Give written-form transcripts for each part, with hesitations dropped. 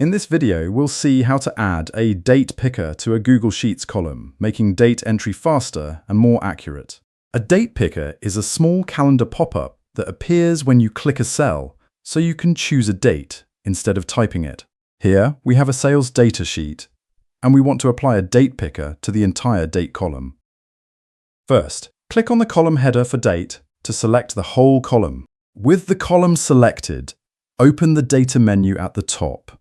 In this video, we'll see how to add a date picker to a Google Sheets column, making date entry faster and more accurate. A date picker is a small calendar pop-up that appears when you click a cell, so you can choose a date instead of typing it. Here, we have a sales data sheet, and we want to apply a date picker to the entire date column. First, click on the column header for date to select the whole column. With the column selected, open the data menu at the top.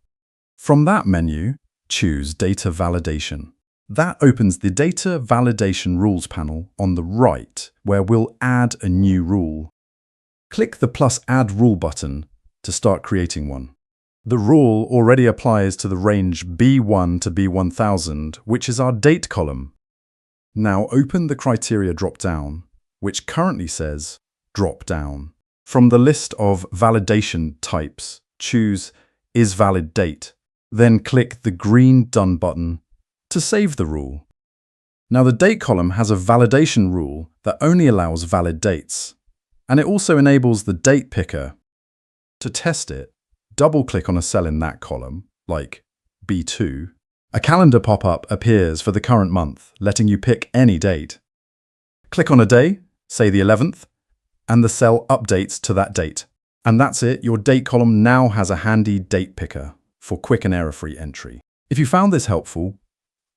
From that menu, choose Data Validation. That opens the Data Validation Rules panel on the right, where we'll add a new rule. Click the plus Add Rule button to start creating one. The rule already applies to the range B1 to B1000, which is our date column. Now open the Criteria drop-down, which currently says Drop Down. From the list of validation types, choose Is Valid Date. Then click the green Done button to save the rule. Now the date column has a validation rule that only allows valid dates, and it also enables the date picker. To test it, double-click on a cell in that column, like B2. A calendar pop-up appears for the current month, letting you pick any date. Click on a day, say the 11th, and the cell updates to that date. And that's it, your date column now has a handy date picker for quick and error-free entry. If you found this helpful,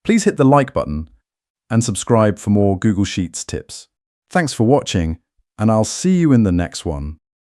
please hit the like button and subscribe for more Google Sheets tips. Thanks for watching, and I'll see you in the next one.